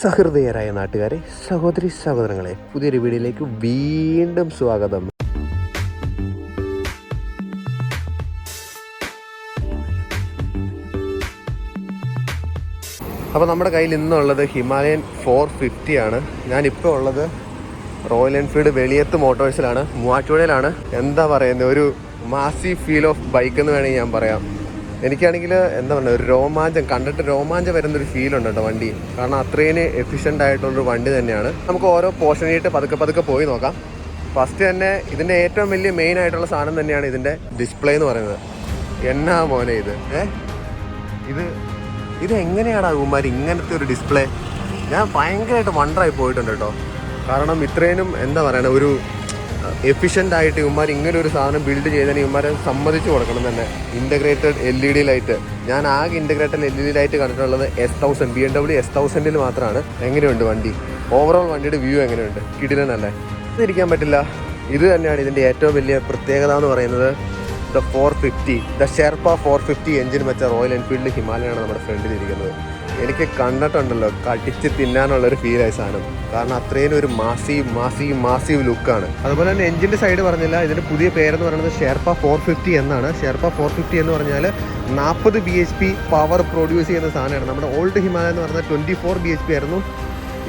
സഹൃദയരായ നാട്ടുകാരെ, സഹോദരി സഹോദരങ്ങളെ, പുതിയൊരു വീഡിയോയിലേക്ക് വീണ്ടും സ്വാഗതം. അപ്പോൾ നമ്മുടെ കയ്യിൽ ഇന്നുള്ളത് ഹിമാലയൻ 450 ആണ്. ഞാനിപ്പോൾ ഉള്ളത് റോയൽ എൻഫീൽഡ് വെളിയത്ത് മോട്ടോഴ്സിലാണ്, മൂവാറ്റുപുഴയിലാണ്. എന്താ പറയുന്നത്, ഒരു മാസീവ് ഫീൽ ഓഫ് ബൈക്ക് എന്ന് വേണമെങ്കിൽ ഞാൻ പറയാം. എനിക്കാണെങ്കിൽ എന്താ പറയുക, ഒരു രോമാഞ്ചം കണ്ടിട്ട് രോമാഞ്ചം വരുന്നൊരു ഫീലുണ്ട് കേട്ടോ വണ്ടി. കാരണം അത്രയും എഫിഷ്യൻ്റ് ആയിട്ടുള്ളൊരു വണ്ടി തന്നെയാണ്. നമുക്ക് ഓരോ പോർഷനായിട്ട് പതുക്കെ പോയി നോക്കാം. ഫസ്റ്റ് തന്നെ ഇതിൻ്റെ ഏറ്റവും വലിയ മെയിൻ ആയിട്ടുള്ള സാധനം തന്നെയാണ് ഇതിൻ്റെ ഡിസ്പ്ലേ എന്ന് പറയുന്നത്. എന്നാ മോനെ ഇത് എങ്ങനെയാണ് ഉമ്മാർ ഇങ്ങനത്തെ ഒരു ഡിസ്പ്ലേ? ഞാൻ ഭയങ്കരമായിട്ട് വണ്ടറായി പോയിട്ടുണ്ട് കേട്ടോ. കാരണം ഇത്രയും എന്താ പറയുക, ഒരു എഫിഷ്യൻ്റ് ആയിട്ട് ഇവന്മാർ ഇങ്ങനെ ഒരു സാധനം ബിൽഡ് ചെയ്തതിന് ഇവന്മാരെ സമ്മതിച്ചു കൊടുക്കണം തന്നെ. ഇൻ്റഗ്രേറ്റഡ് LED ലൈറ്റ്, ഞാൻ ആകെ ഇൻ്റഗ്രേറ്റഡ് LED ലൈറ്റ് കണ്ടിട്ടുള്ളത് S1000 BMW S1000 മാത്രമാണ്. എങ്ങനെയുണ്ട് വണ്ടി? ഓവറോൾ വണ്ടിയുടെ വ്യൂ എങ്ങനെയുണ്ട്? കിടിലനല്ലേ? ഇരിക്കാൻ പറ്റില്ല. ഇത് തന്നെയാണ് ഇതിൻ്റെ ഏറ്റവും വലിയ പ്രത്യേകത എന്ന് പറയുന്നത്. ദ 450, ദ ഷെർപ്പ 450 എഞ്ചിൻ വെച്ച റോയൽ എൻഫീൽഡ് ഹിമാലയാണ് നമ്മുടെ ഫ്രണ്ടിൽ ഇരിക്കുന്നത്. എനിക്ക് കണ്ടിട്ടുണ്ടല്ലോ കടിച്ച് തിന്നാനുള്ളൊരു ഫീലായി സാധനം. കാരണം അത്രയും ഒരു മാസീവ് ലുക്കാണ്. അതുപോലെ തന്നെ എഞ്ചിൻ്റെ സൈഡ് പറഞ്ഞില്ല, ഇതിൻ്റെ പുതിയ പേരെന്ന് പറയുന്നത് ഷെർപ്പ 450 എന്നാണ്. ഷെർപ്പ 450 എന്ന് പറഞ്ഞാൽ 40 bhp പവർ പ്രൊഡ്യൂസ് ചെയ്യുന്ന സാധനമാണ്. നമ്മുടെ ഓൾഡ് ഹിമാലയ എന്ന് പറഞ്ഞാൽ 24 bhp ആയിരുന്നു.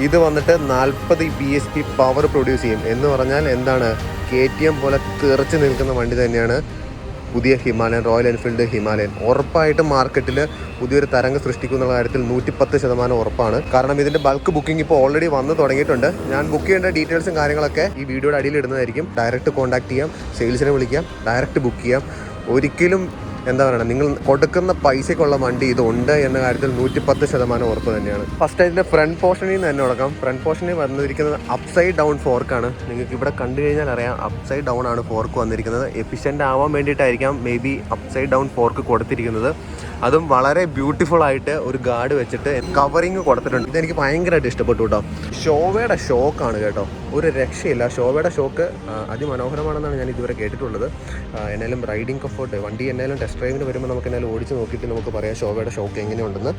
ഇത് വന്നിട്ട് 40 bhp പവർ പ്രൊഡ്യൂസ് ചെയ്യും. എന്ന് പറഞ്ഞാൽ എന്താണ്, KTM പോലെ തെറിച്ച് നിൽക്കുന്ന വണ്ടി തന്നെയാണ് പുതിയ ഹിമാലയൻ, റോയൽ എൻഫീൽഡ് ഹിമാലയൻ. ഉറപ്പായിട്ടും മാർക്കറ്റിൽ പുതിയൊരു തരംഗം സൃഷ്ടിക്കുന്ന കാര്യത്തിൽ 110% ഉറപ്പാണ്. കാരണം ഇതിൻ്റെ ബൾക്ക് ബുക്കിംഗ് ഇപ്പോൾ ഓൾറെഡി വന്ന് തുടങ്ങിയിട്ടുണ്ട്. ഞാൻ ബുക്ക് ചെയ്യേണ്ട ഡീറ്റെയിൽസും കാര്യങ്ങളൊക്കെ ഈ വീഡിയോയുടെ അടിയിൽ ഇടുന്നതായിരിക്കും. ഡയറക്റ്റ് കോൺടാക്ട് ചെയ്യാം, സെയിൽസിനെ വിളിക്കാം, ഡയറക്റ്റ് ബുക്ക് ചെയ്യാം. ഒരിക്കലും എന്താ പറയുക, നിങ്ങൾ കൊടുക്കുന്ന പൈസയ്ക്കുള്ള വണ്ടി ഇതുണ്ട് എന്ന കാര്യത്തിൽ 110% ഉറപ്പ് തന്നെയാണ്. ഫസ്റ്റ് ഇതിൻ്റെ ഫ്രണ്ട് പോർഷനിൽ നിന്ന് തന്നെ തുടങ്ങാം. ഫ്രണ്ട് പോർഷനിൽ വന്നിരിക്കുന്നത് അപ്സൈഡ് ഡൗൺ ഫോർക്കാണ്. നിങ്ങൾക്ക് ഇവിടെ കണ്ടു കഴിഞ്ഞാൽ അറിയാം, അപ്സൈഡ് ഡൗൺ ആണ് ഫോർക്ക് വന്നിരിക്കുന്നത്. എഫിഷ്യൻ്റ് ആവാൻ വേണ്ടിയിട്ടായിരിക്കാം may be upside down fork കൊടുത്തിരിക്കുന്നത്. അതും വളരെ ബ്യൂട്ടിഫുൾ ആയിട്ട് ഒരു ഗാർഡ് വെച്ചിട്ട് കവറിങ് കൊടുത്തിട്ടുണ്ട്. ഇതെനിക്ക് ഭയങ്കരമായിട്ട് ഇഷ്ടപ്പെട്ടു കേട്ടോ. ഷോവയുടെ ഷോക്കാണ് കേട്ടോ, ഒരു രക്ഷയില്ല. ഷോവയുടെ ഷോക്ക് അതിമനോഹരമാണെന്നാണ് ഞാൻ ഇതുവരെ കേട്ടിട്ടുള്ളത്. എന്നാലും റൈഡിങ് കംഫോർട്ട്, വണ്ടി എന്നാലും ടെസ്റ്റ് ഡ്രൈവിന് വരുമ്പോൾ നമുക്ക് എന്നാലും ഓടിച്ച് നോക്കിയിട്ട് നമുക്ക് പറയാം ഷോവയുടെ ഷോക്ക് എങ്ങനെയുണ്ടെന്ന്.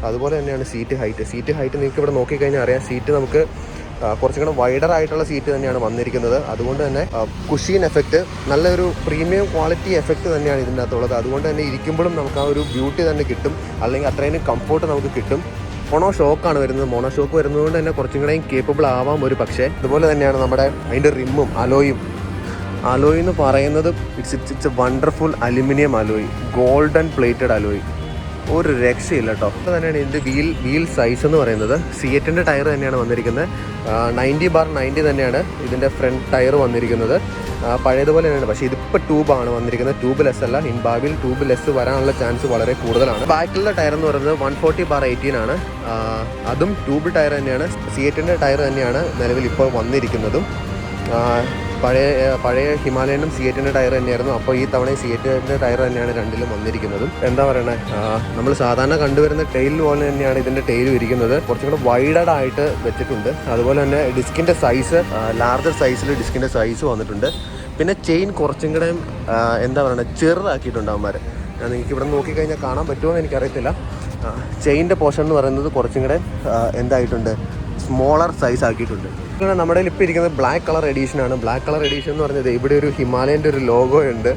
അതുപോലെ തന്നെയാണ് സീറ്റ് ഹൈറ്റ് നിങ്ങൾക്ക് ഇവിടെ നോക്കിക്കഴിഞ്ഞാൽ അറിയാം. സീറ്റ് നമുക്ക് കുറച്ചും കൂടെ വൈഡർ ആയിട്ടുള്ള സീറ്റ് തന്നെയാണ് വന്നിരിക്കുന്നത്. അതുകൊണ്ട് തന്നെ കുഷീൻ എഫക്റ്റ്, നല്ലൊരു പ്രീമിയം ക്വാളിറ്റി എഫക്റ്റ് തന്നെയാണ് ഇതിൻ്റെ അകത്തുള്ളത്. അതുകൊണ്ട് തന്നെ ഇരിക്കുമ്പോഴും നമുക്ക് ആ ഒരു ബ്യൂട്ടി തന്നെ കിട്ടും, അല്ലെങ്കിൽ അത്രയും കംഫോർട്ട് നമുക്ക് കിട്ടും. മോണോ ഷോക്കാണ് വരുന്നത്. മോണോ ഷോക്ക് വരുന്നതുകൊണ്ട് തന്നെ കുറച്ചും കൂടെയും കേപ്പബിൾ ആവാം ഒരു പക്ഷേ. അതുപോലെ തന്നെയാണ് നമ്മുടെ അതിൻ്റെ റിമ്മും അലോയ് എന്ന് പറയുന്നത് it's wonderful aluminium alloy, golden plated alloy. ഒരു രക്ഷയില്ല കേട്ടോ. അപ്പോൾ തന്നെയാണ് ഇതിൻ്റെ വീൽ സൈസ് എന്ന് പറയുന്നത്. സിയറ്റിൻ്റെ ടയർ തന്നെയാണ് വന്നിരിക്കുന്നത്. 90/90 തന്നെയാണ് ഇതിൻ്റെ ഫ്രണ്ട് ടയർ വന്നിരിക്കുന്നത്. പഴയതുപോലെ തന്നെയാണ്, പക്ഷേ ഇതിപ്പോൾ ട്യൂബാണ് വന്നിരിക്കുന്നത്, ട്യൂബ്ലെസ് അല്ല. ഭാവിയിൽ ട്യൂബ്ലെസ് വരാനുള്ള ചാൻസ് വളരെ കൂടുതലാണ്. ബാക്കിലുള്ള ടയർ എന്ന് പറയുന്നത് 140/18 ആണ്. അതും ട്യൂബ് ടയർ തന്നെയാണ്. സിയറ്റിൻ്റെ ടയർ തന്നെയാണ് നിലവിൽ ഇപ്പോൾ വന്നിരിക്കുന്നതും. പഴയ ഹിമാലയനും സിയറ്റിൻ്റെ ടയർ തന്നെയായിരുന്നു. അപ്പോൾ ഈ തവണ സിയറ്റിൻ്റെ ടയർ തന്നെയാണ് രണ്ടിലും വന്നിരിക്കുന്നതും. എന്താ പറയണേ, നമ്മൾ സാധാരണ കണ്ടുവരുന്ന ടെയിൽ പോലെ തന്നെയാണ് ഇതിൻ്റെ ടെയിലും ഇരിക്കുന്നത്. കുറച്ചും കൂടെ വൈഡഡ് ആയിട്ട് വെച്ചിട്ടുണ്ട്. അതുപോലെ തന്നെ ഡിസ്കിൻ്റെ സൈസ്, ലാർജർ സൈസിൽ ഡിസ്കിൻ്റെ സൈസ് വന്നിട്ടുണ്ട്. പിന്നെ ചെയിൻ കുറച്ചും കൂടെ എന്താ പറയുക, ചെറുതാക്കിയിട്ടുണ്ട് അവന്മാർ. നിങ്ങൾക്ക് ഇവിടെ നോക്കിക്കഴിഞ്ഞാൽ കാണാൻ പറ്റുമോ എന്ന് എനിക്കറിയത്തില്ല. ചെയിൻ്റെ പോർഷൻ എന്ന് പറയുന്നത് കുറച്ചും കൂടെ എന്തായിട്ടുണ്ട്, സ്മോളർ സൈസ് ആക്കിയിട്ടുണ്ട്. നമ്മുടെ ഇപ്പോൾ ഇരിക്കുന്നത് ബ്ലാക്ക് കളർ എഡീഷനാണ്. ബ്ലാക്ക് കളർ എഡീഷൻ എന്ന് പറഞ്ഞത് ഇവിടെ ഒരു ഹിമാലയൻ്റെ ഒരു ലോഗോ ഉണ്ട്.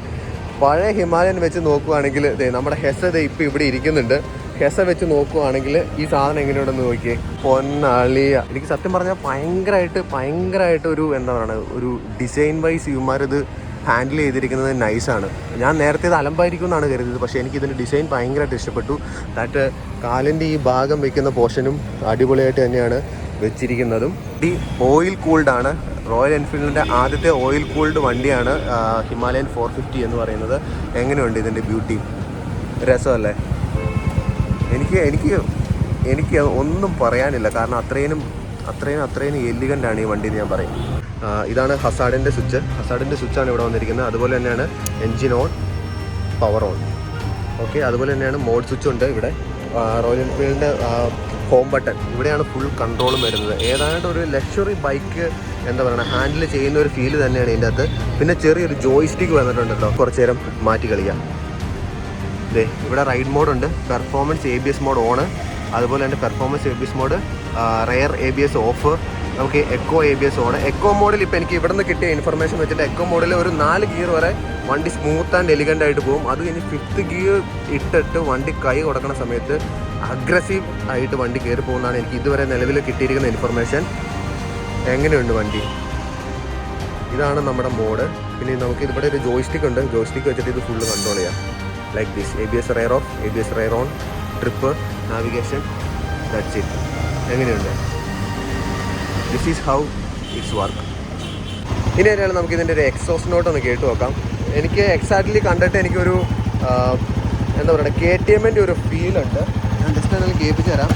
പഴയ ഹിമാലയൻ വെച്ച് നോക്കുകയാണെങ്കിൽ നമ്മുടെ ഹെസ ഇപ്പോൾ ഇവിടെ ഇരിക്കുന്നുണ്ട്. ഹെസ വെച്ച് നോക്കുകയാണെങ്കിൽ ഈ സാധനം എങ്ങനെയുണ്ടെന്ന് നോക്കിയേ, പൊന്നളിയ. എനിക്ക് സത്യം പറഞ്ഞാൽ ഭയങ്കരമായിട്ട് ഒരു എന്താ പറയുക, ഒരു ഡിസൈൻ വൈസ് ഇവന്മാരിത് ഹാൻഡിൽ ചെയ്തിരിക്കുന്നത് നൈസാണ്. ഞാൻ നേരത്തെ ഇത് അലമ്പായിരിക്കും എന്നാണ് കരുതിയത്, പക്ഷേ എനിക്കിതിൻ്റെ ഡിസൈൻ ഭയങ്കരമായിട്ട് ഇഷ്ടപ്പെട്ടു. ദാറ്റ് കാലിൻ്റെ ഈ ഭാഗം വയ്ക്കുന്ന പോർഷനും അടിപൊളിയായിട്ട് തന്നെയാണ് വെച്ചിരിക്കുന്നതും. ഈ ഓയിൽ കൂൾഡാണ്. റോയൽ എൻഫീൽഡിൻ്റെ ആദ്യത്തെ ഓയിൽ കൂൾഡ് വണ്ടിയാണ് ഹിമാലയൻ 450 എന്ന് പറയുന്നത്. എങ്ങനെയുണ്ട് ഇതിൻ്റെ ബ്യൂട്ടി? രസമല്ലേ? എനിക്ക് ഒന്നും പറയാനില്ല. കാരണം അത്രയും എലിഗൻ്റാണ് ഈ വണ്ടി എന്ന് ഞാൻ പറയും. ഇതാണ് ഹസാർഡിൻ്റെ സ്വിച്ചാണ് ഇവിടെ വന്നിരിക്കുന്നത്. അതുപോലെ തന്നെയാണ് engine on, power on. Okay, അതുപോലെ തന്നെയാണ് മോഡ് സ്വിച്ച് ഉണ്ട് ഇവിടെ. റോയൽ എൻഫീൽഡിൻ്റെ ഹോം ബട്ടൺ, ഇവിടെയാണ് ഫുൾ കൺട്രോളും വരുന്നത്. ഏതാണ്ട് ഒരു ലക്ഷറി ബൈക്ക് എന്താ പറയുക, ഹാൻഡിൽ ചെയ്യുന്ന ഒരു ഫീല് തന്നെയാണ് ഇതിൻ്റെ അകത്ത്. പിന്നെ ചെറിയൊരു ജോയ്സ്റ്റിക്ക് വന്നിട്ടുണ്ടല്ലോ, കുറച്ച് നേരം മാറ്റി കളിക്കാം. ഇവിടെ റൈഡ് മോഡുണ്ട്, പെർഫോമൻസ് ABS മോഡ് ഓണ്, അതുപോലെ തന്നെ performance ABS mode rear ABS off, നമുക്ക് എക്കോ ABS ഓൺ. എക്കോ മോഡിൽ ഇപ്പോൾ എനിക്ക് ഇവിടെ നിന്ന് കിട്ടിയ ഇൻഫർമേഷൻ വെച്ചിട്ട് എക്കോ മോഡിൽ ഒരു 4 ഗിയർ വരെ വണ്ടി സ്മൂത്ത് ആൻഡ് എലിഗൻ്റ് ആയിട്ട് പോകും. അത് കഴിഞ്ഞ് 5th ഗിയർ ഇട്ടിട്ട് വണ്ടി കൈ കൊടുക്കുന്ന സമയത്ത് അഗ്രസീവ് ആയിട്ട് വണ്ടി കയറി പോകുന്നതാണ് എനിക്ക് ഇതുവരെ നിലവിൽ കിട്ടിയിരിക്കുന്ന ഇൻഫർമേഷൻ. എങ്ങനെയുണ്ട് വണ്ടി? ഇതാണ് നമ്മുടെ മോഡ്. പിന്നെ നമുക്ക് ഇവിടെ ഒരു ജോയ്സ്റ്റിക് ഉണ്ട്. ജോയ്സ്റ്റിക് വെച്ചിട്ട് ഇത് ഫുള്ള് കൺട്രോൾ ചെയ്യാം. Like this. ABS rear off, ABS rear on, trip, navigation, that's it. എങ്ങനെയുണ്ട്? This is how it's work. ഇനി തന്നെയാണ് നമുക്ക് ഇതിൻ്റെ ഒരു എക്സോസ്റ്റ് നോട്ട് ഒന്ന് കേട്ട് നോക്കാം. എനിക്ക് എക്സാക്ട്ലി കണ്ടിട്ട് എനിക്കൊരു എന്താ പറയുക, KTM-ൻ്റെ ഒരു ഫീലുണ്ട്. ഞാൻ ജസ്റ്റ് എന്തെങ്കിലും കേൾപ്പിച്ച് തരാം.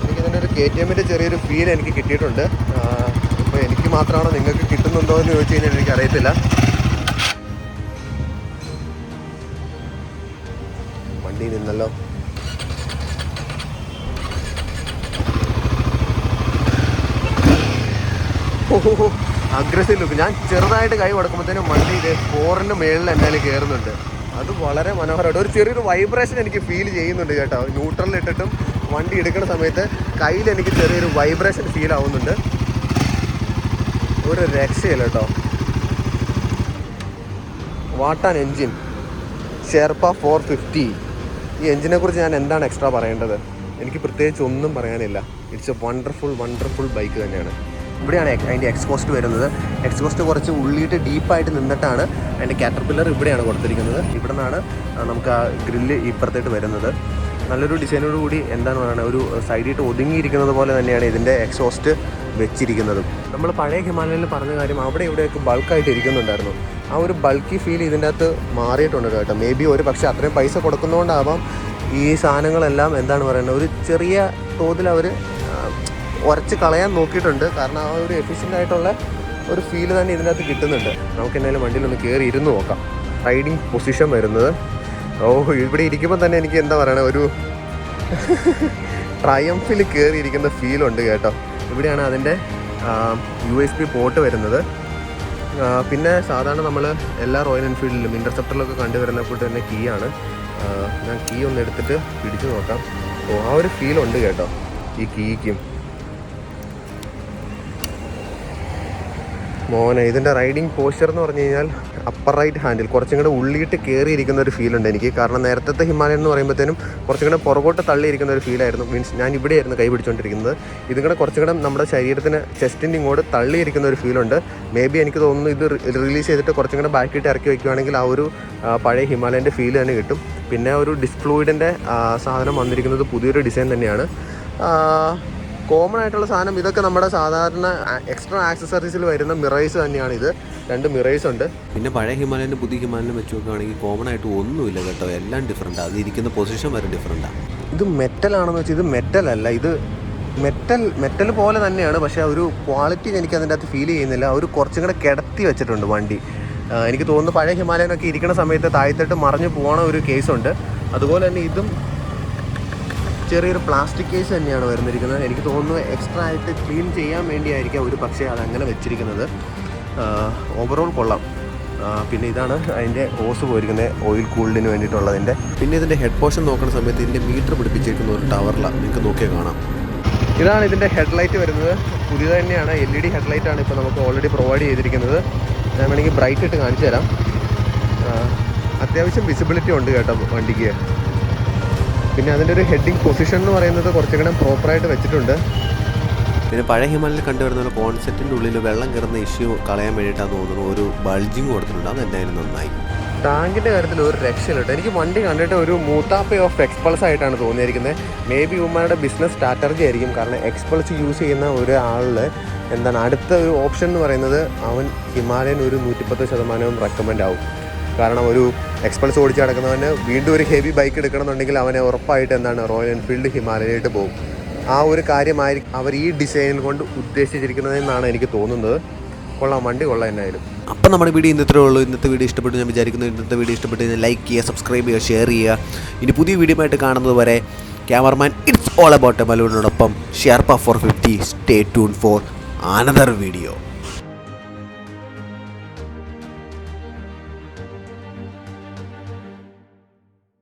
എനിക്കിതിൻ്റെ ഒരു KTM-ൻ്റെ ചെറിയൊരു ഫീൽ എനിക്ക് കിട്ടിയിട്ടുണ്ട്. ഇപ്പോൾ എനിക്ക് മാത്രമാണോ നിങ്ങൾക്ക് കിട്ടുന്നുണ്ടോ എന്ന് ചോദിച്ചു കഴിഞ്ഞാൽ എനിക്കറിയത്തില്ല. വണ്ടി നിന്നല്ലോ. Aggressive look. ഞാൻ ചെറുതായിട്ട് കൈ കൊടുക്കുമ്പോഴത്തേനും വണ്ടി ഇത് 4ന് മേളിൽ എന്തായാലും കയറുന്നുണ്ട്. അത് വളരെ മനോഹരമായിട്ട് ഒരു ചെറിയൊരു വൈബ്രേഷൻ എനിക്ക് ഫീൽ ചെയ്യുന്നുണ്ട് കേട്ടോ. ന്യൂട്രലിൽ ഇട്ടിട്ടും വണ്ടി എടുക്കുന്ന സമയത്ത് കയ്യിൽ എനിക്ക് ചെറിയൊരു വൈബ്രേഷൻ ഫീൽ ആവുന്നുണ്ട്. ഒരു രക്ഷയില്ല കേട്ടോ. വാട്ടാൻ എൻജിൻ, ഷെർപ്പ 450. ഈ എൻജിനെ കുറിച്ച് ഞാൻ എന്താണ് എക്സ്ട്രാ പറയേണ്ടത്? എനിക്ക് പ്രത്യേകിച്ച് ഒന്നും പറയാനില്ല. ഇറ്റ്സ് എ വണ്ടർഫുൾ ബൈക്ക് തന്നെയാണ്. ഇവിടെയാണ് അതിൻ്റെ എക്സ്കോസ്റ്റ് വരുന്നത്. എക്സ്കോസ്റ്റ് കുറച്ച് ഉള്ളിയിട്ട് ഡീപ്പായിട്ട് നിന്നിട്ടാണ് അതിൻ്റെ കാറ്റർപില്ലർ ഇവിടെയാണ് കൊടുത്തിരിക്കുന്നത്. ഇവിടെ നിന്നാണ് നമുക്ക് ആ ഗ്രില്ല് ഇപ്പുറത്തേട്ട് വരുന്നത്. നല്ലൊരു ഡിസൈനോട് കൂടി എന്താണ് പറയുക, ഒരു സൈഡിയിട്ട് ഒതുങ്ങിയിരിക്കുന്നത് പോലെ തന്നെയാണ് ഇതിൻ്റെ എക്സോസ്റ്റ് വെച്ചിരിക്കുന്നതും. നമ്മൾ പഴയ ഹിമാലയനിൽ പറഞ്ഞ കാര്യം അവിടെ ഇവിടെയൊക്കെ ബൾക്കായിട്ട് ഇരിക്കുന്നുണ്ടായിരുന്നു. ആ ഒരു ബൾക്കി ഫീൽ ഇതിൻ്റെ അകത്ത് മാറിയിട്ടുണ്ട് കേട്ടോ. മേ ബി ഒരു പക്ഷേ അത്രയും പൈസ കൊടുക്കുന്നതുകൊണ്ടാവാം ഈ സാധനങ്ങളെല്ലാം എന്താണ് പറയുന്നത്, ഒരു ചെറിയ തോതിൽ അവർ ഉരച്ച് കളയാൻ നോക്കിയിട്ടുണ്ട്. കാരണം ആ ഒരു എഫിഷ്യൻ്റ് ആയിട്ടുള്ള ഒരു ഫീൽ തന്നെ ഇതിനകത്ത് കിട്ടുന്നുണ്ട്. നമുക്ക് എന്തായാലും വണ്ടിയിലൊന്ന് കയറി ഇരുന്ന് നോക്കാം. റൈഡിങ് പൊസിഷൻ വരുന്നത്, ഇവിടെ ഇരിക്കുമ്പോൾ തന്നെ എനിക്ക് എന്താ പറയണത്, ഒരു ട്രയംഫിൽ കയറിയിരിക്കുന്ന ഫീലുണ്ട് കേട്ടോ. ഇവിടെയാണ് അതിൻ്റെ USB പോർട്ട് വരുന്നത്. പിന്നെ സാധാരണ നമ്മൾ എല്ലാ റോയൽ എൻഫീൽഡിലും ഇൻ്റർസെപ്റ്ററിലൊക്കെ കണ്ടുവരുന്ന കൂട്ട് തന്നെ കീ ആണ്. ഞാൻ കീ ഒന്ന് എടുത്തിട്ട് പിടിച്ചു നോക്കാം. ആ ഒരു ഫീലുണ്ട് കേട്ടോ ഈ കീക്കും. മോനെ, ഇതിൻ്റെ റൈഡിങ് പോസ്ചർ എന്ന് പറഞ്ഞു കഴിഞ്ഞാൽ അപ്പർ റൈറ്റ് ഹാൻഡിൽ കുറച്ചും കൂടെ ഉള്ളിയിട്ട് കയറിയിരിക്കുന്ന ഒരു ഫീലുണ്ട് എനിക്ക്. കാരണം നേരത്തെ ഹിമാലയൻ എന്ന് പറയുമ്പോഴത്തേനും കുറച്ചും കൂടെ പുറകോട്ട് തള്ളിയിരിക്കുന്ന ഒരു ഫീലായിരുന്നു. മീൻസ് ഞാൻ ഇവിടെയായിരുന്നു കൈ പിടിച്ചുകൊണ്ടിരിക്കുന്നത്. ഇതും കൂടെ കുറച്ചും കൂടെ നമ്മുടെ ശരീരത്തിന് ചെസ്റ്റിൻ്റെ ഇങ്ങോട്ട് തള്ളിയിരിക്കുന്ന ഒരു ഫീലുണ്ട്. മേ ബി എനിക്ക് തോന്നുന്നു ഇത് റിലീസ് ചെയ്തിട്ട് കുറച്ചും കൂടെ ബാക്കിയിട്ട് ഇറക്കി വയ്ക്കുകയാണെങ്കിൽ ആ ഒരു പഴയ ഹിമാലയൻ്റെ ഫീൽ തന്നെ കിട്ടും. പിന്നെ ഒരു ഡിസ്ക് ഫ്ലൂയിഡിൻ്റെ സാധനം വന്നിരിക്കുന്നത് പുതിയൊരു ഡിസൈൻ തന്നെയാണ്. കോമൺ ആയിട്ടുള്ള സാധനം ഇതൊക്കെ നമ്മുടെ സാധാരണ എക്സ്ട്രാ ആക്സസറീസിൽ വരുന്ന മിറേഴ്സ് തന്നെയാണ്. ഇത് 2 മിറേഴ്സ് ഉണ്ട്. പിന്നെ പഴയ ഹിമാലയനും പുതിയ ഹിമാലയനും വെച്ച് നോക്കുകയാണെങ്കിൽ കോമൺ ആയിട്ട് ഒന്നുമില്ല കേട്ടോ. എല്ലാം ഡിഫറൻറ്റാണ്. അത് ഇരിക്കുന്ന പൊസിഷൻ വരെ ഡിഫറൻറ്റാണ്. ഇത് മെറ്റലാണെന്ന് വെച്ചാൽ ഇത് മെറ്റലല്ല. ഇത് മെറ്റൽ പോലെ തന്നെയാണ്. പക്ഷേ ഒരു ക്വാളിറ്റി എനിക്ക് അതിൻ്റെ അകത്ത് ഫീൽ ചെയ്യുന്നില്ല. ഒരു കുറച്ചും കൂടെ കിടത്തി വെച്ചിട്ടുണ്ട് വണ്ടി. എനിക്ക് തോന്നുന്നു പഴയ ഹിമാലയനൊക്കെ ഇരിക്കുന്ന സമയത്ത് താഴത്തോട്ട് മറിഞ്ഞു പോകണ ഒരു കേസുണ്ട്. അതുപോലെ തന്നെ ഇതും ചെറിയൊരു പ്ലാസ്റ്റിക് കേസ് തന്നെയാണ് വരുന്നിരിക്കുന്നത്. എനിക്ക് തോന്നുന്നു എക്സ്ട്രാ ആയിട്ട് ക്ലീൻ ചെയ്യാൻ വേണ്ടിയായിരിക്കാം ഒരു പക്ഷേ അതങ്ങനെ വെച്ചിരിക്കുന്നത്. ഓവറോൾ കൊള്ളാം. പിന്നെ ഇതാണ് അതിൻ്റെ ഓസ് പോയിരിക്കുന്നത് ഓയിൽ കൂൾഡിന് വേണ്ടിയിട്ടുള്ളതിൻ്റെ. പിന്നെ ഇതിൻ്റെ ഹെഡ് പോർഷൻ നോക്കുന്ന സമയത്ത് ഇതിൻ്റെ മീറ്റർ പിടിപ്പിച്ചിരിക്കുന്ന ഒരു ടവറിലാണ്, നിങ്ങൾക്ക് നോക്കിയാൽ കാണാം. ഇതാണ് ഇതിൻ്റെ ഹെഡ്ലൈറ്റ് വരുന്നത്. പുതിയത് തന്നെയാണ്. LED ഹെഡ്ലൈറ്റാണ് ഇപ്പോൾ നമുക്ക് ഓൾറെഡി പ്രൊവൈഡ് ചെയ്തിരിക്കുന്നത്. ഞാൻ വേണമെങ്കിൽ ബ്രൈറ്റ് ഇട്ട് കാണിച്ചു തരാം. അത്യാവശ്യം വിസിബിലിറ്റി ഉണ്ട് കേട്ടോ വണ്ടിക്ക്. പിന്നെ അതിൻ്റെ ഒരു ഹെഡിങ് പൊസിഷൻ എന്ന് പറയുന്നത് കുറച്ചുകൂടെ പ്രോപ്പറായിട്ട് വെച്ചിട്ടുണ്ട്. പിന്നെ പഴയ ഹിമാലയനിൽ കണ്ടുവരുന്ന ഒരു കോൺസെപ്റ്റിൻ്റെ ഉള്ളിൽ വെള്ളം കയറുന്ന ഇഷ്യൂ കളയാൻ വേണ്ടിയിട്ടാണ് തോന്നുന്നു ഒരു ബൾജിങ് കൊടുത്തിട്ടുണ്ട്. അത് എന്തായാലും നന്നായി. ടാങ്കിൻ്റെ കാര്യത്തിൽ ഒരു രക്ഷയില്ല. എനിക്ക് വണ്ടി കണ്ടിട്ട് ഒരു മൂത്താപ്പ ഓഫ് എക്സ്പൾസ് ആയിട്ടാണ് തോന്നിയിരിക്കുന്നത്. മേ ബി ഉമ്മാരുടെ ബിസിനസ് സ്ട്രാറ്റജി ആയിരിക്കും. കാരണം എക്സ്പൾസ് യൂസ് ചെയ്യുന്ന ഒരാളിൽ എന്താണ് അടുത്ത ഒരു ഓപ്ഷൻ എന്ന് പറയുന്നത് അവൻ ഹിമാലയൻ ഒരു 110% റെക്കമെൻഡ് ആവും. കാരണം ഒരു എക്സ്പൾസ് ഓടിച്ച് നടക്കുന്നവന് വീണ്ടും ഒരു ഹെവി ബൈക്ക് എടുക്കണമെന്നുണ്ടെങ്കിൽ അവനെ ഉറപ്പായിട്ട് എന്താണ് റോയൽ എൻഫീൽഡ് ഹിമാലയനായിട്ട് പോകും. ആ ഒരു കാര്യമായിരിക്കും അവർ ഈ ഡിസൈനിൽ കൊണ്ട് ഉദ്ദേശിച്ചിരിക്കുന്നതെന്നാണ് എനിക്ക് തോന്നുന്നത്. കൊള്ളാം, വണ്ടി കൊള്ളാം എന്നായാലും. അപ്പം നമ്മുടെ വീഡിയോ ഇന്നത്രേ ഉള്ളൂ. ഇന്നത്തെ വീഡിയോ ഇഷ്ടപ്പെട്ടു ഞാൻ വിചാരിക്കുന്നു. ഇന്നത്തെ വീഡിയോ ഇഷ്ടപ്പെട്ട് കഴിഞ്ഞാൽ ലൈക്ക് ചെയ്യുക, സബ്സ്ക്രൈബ് ചെയ്യുക, ഷെയർ ചെയ്യുക. ഇനി പുതിയ വീഡിയോ ആയിട്ട് കാണുന്നത് വരെ ക്യാമറമാൻ ഇറ്റ്സ് ഓൾ അബൌട്ട് മലൂരിനോടൊപ്പം Sherpa 450. Stay tune for another video.